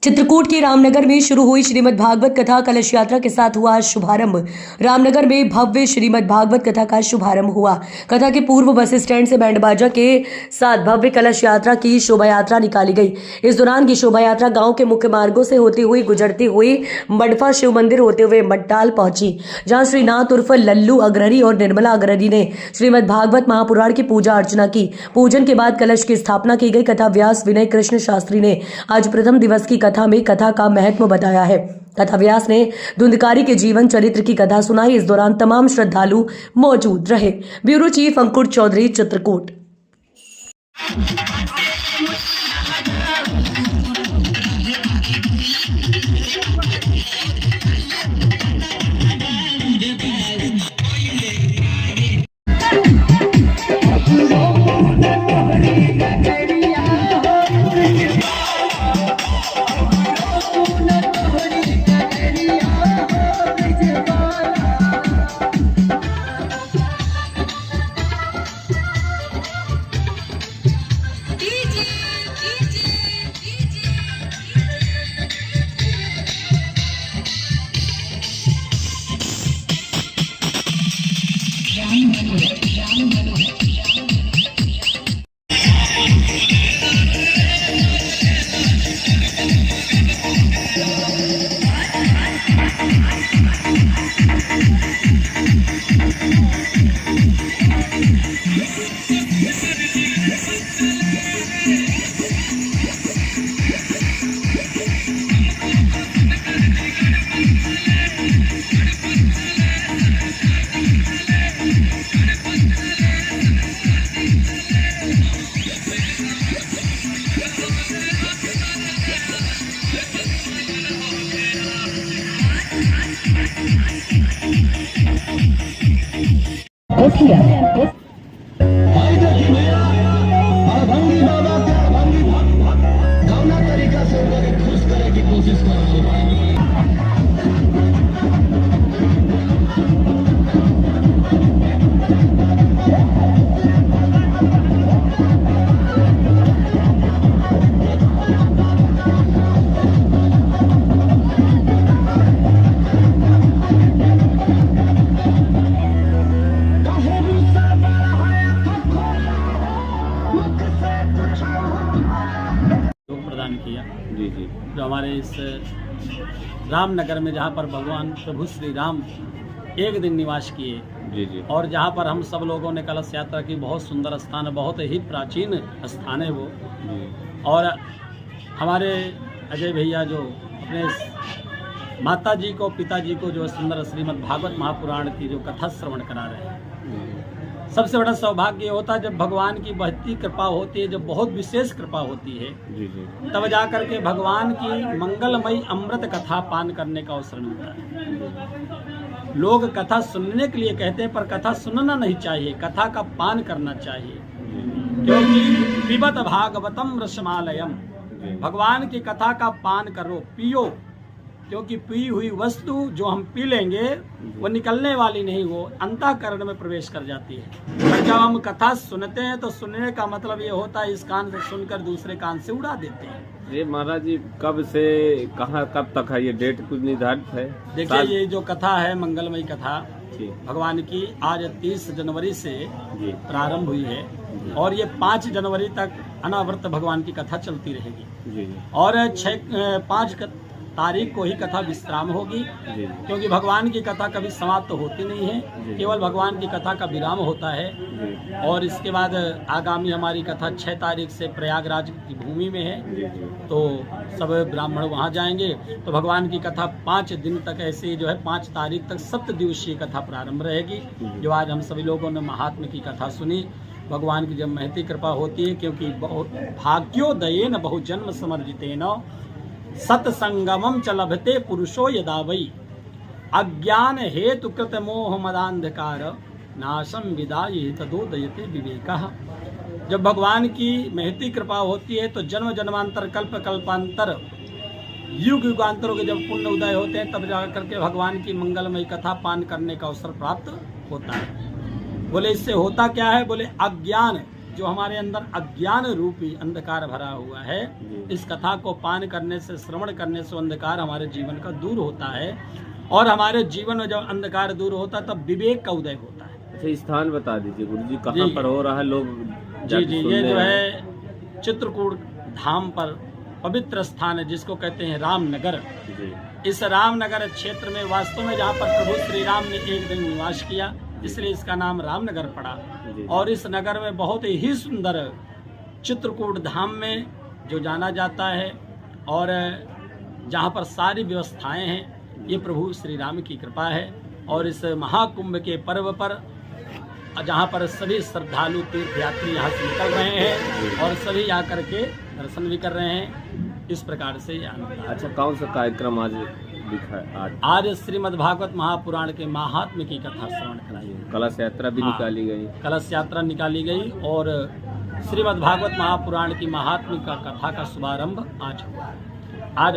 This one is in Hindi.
चित्रकूट के रामनगर में शुरू हुई श्रीमद् भागवत कथा कलश यात्रा के साथ हुआ शुभारंभ। रामनगर में भव्य श्रीमद् भागवत कथा का शुभारंभ हुआ। कथा के पूर्व बस स्टैंड से बैंड बाजा के साथ भव्य कलश यात्रा की शोभा यात्रा निकाली गई। इस दौरान की शोभा यात्रा गांव के मुख्य मार्गों से होती हुई गुजरती हुई मडफा शिव मंदिर होते हुए मट्टाल पहुंची, जहां श्रीनाथ उर्फ लल्लू अग्रहरी और निर्मला अग्रहरी ने श्रीमद् भागवत महापुराण की पूजा अर्चना की। पूजन के बाद कलश की स्थापना की गई। कथा व्यास विनय कृष्ण शास्त्री ने आज प्रथम दिवस की कथा में कथा का महत्व बताया है। कथा व्यास ने धुंधकारी के जीवन चरित्र की कथा सुनाई। इस दौरान तमाम श्रद्धालु मौजूद रहे। ब्यूरो चीफ अंकुर चौधरी, चित्रकूट। प्रदान किया जी जी जो हमारे इस रामनगर में, जहाँ पर भगवान प्रभु श्री राम एक दिन निवास किए जी जी और जहाँ पर हम सब लोगों ने कलश यात्रा की। बहुत सुंदर स्थान है, बहुत ही प्राचीन स्थान है वो। जी। और हमारे अजय भैया जो अपने माता जी को, पिताजी को जो सुंदर श्रीमद् भागवत महापुराण की जो कथा श्रवण करा रहे हैं। सबसे बड़ा सौभाग्य होता है जब भगवान की बढ़ती कृपा होती है, जब बहुत विशेष कृपा होती है, जी जी तब जाकर के भगवान की मंगलमयी अमृत कथा पान करने का अवसर मिलता है। लोग कथा सुनने के लिए कहते हैं, पर कथा सुनना नहीं चाहिए, कथा का पान करना चाहिए। क्योंकि पिबत भागवतम रसमालयम, भगवान की कथा का पान करो, पियो। क्योंकि पी हुई वस्तु जो हम पी लेंगे वो निकलने वाली नहीं, वो अंतःकरण में प्रवेश कर जाती है। पर जब हम कथा सुनते हैं तो सुनने का मतलब ये होता है इस कान से सुनकर दूसरे कान से उड़ा देते हैं। ये महाराज जी कब से कहाँ कब तक है ये डेट कुछ निर्धारित है? देखिए, ये जो कथा है मंगलमयी कथा भगवान की, आज 30 जनवरी से प्रारंभ हुई है और ये 5 जनवरी तक अनावृत भगवान की कथा चलती रहेगी। और 5 तारीख को ही कथा विश्राम होगी, क्योंकि भगवान की कथा कभी समाप्त तो होती नहीं है, केवल भगवान की कथा का विराम होता है। और इसके बाद आगामी हमारी कथा 6 तारीख से प्रयागराज की भूमि में है, तो सब ब्राह्मण वहां जाएंगे। तो भगवान की कथा 5 दिन तक ऐसे जो है 5 तारीख तक 7 दिवसीय कथा प्रारंभ रहेगी। जो आज हम सभी लोगों ने महात्मा की कथा सुनी, भगवान की जब महती कृपा होती है, क्योंकि बहुत भाग्योदयेन बहुजन्म समर्जितेन सत्संगमम च लभते पुरुषो यदा वै अज्ञान हेतु कृत मोह मदांधकार नाशम विदाय तदोदयते विवेकः। जब भगवान की महती कृपा होती है तो जन्म जन्मांतर कल्प कल्पांतर युग युगांतरों के जब पुण्य उदय होते हैं, तब जाकर के भगवान की मंगलमयी कथा पान करने का अवसर प्राप्त होता है। बोले इससे होता क्या है? बोले अज्ञान जो हमारे अंदर अज्ञान रूपी अंधकार भरा हुआ है, इस कथा को पान करने से, श्रवण करने से अंधकार हमारे जीवन का दूर होता है। और हमारे जीवन में जब अंधकार दूर होता है तब विवेक का उदय होता है। अच्छा, स्थान बता दीजिए गुरु जी, कहाँ पर हो रहा है? लोग जी, ये जो है चित्रकूट धाम पर पवित्र स्थान है, जिसको कहते हैं रामनगर। इस रामनगर क्षेत्र में वास्तव में जहाँ पर प्रभु श्री राम ने एक दिन निवास किया, इसलिए इसका नाम रामनगर पड़ा। और इस नगर में बहुत ही सुंदर चित्रकूट धाम में जो जाना जाता है और जहाँ पर सारी व्यवस्थाएं हैं, ये प्रभु श्री राम की कृपा है। और इस महाकुंभ के पर्व पर जहाँ पर सभी श्रद्धालु तीर्थयात्री यहाँ से निकल रहे हैं और सभी आकर के दर्शन भी कर रहे हैं। इस प्रकार से अच्छा, कौन सा कार्यक्रम आज दिखा है? आज श्रीमद् भागवत महापुराण के महात्म्य की कथा श्रवण कराई। कलश यात्रा भी निकाली गई। कलश यात्रा निकाली गई और श्रीमद् भागवत महापुराण की महात्म्य का कथा का शुभारंभ आज हुआ। आज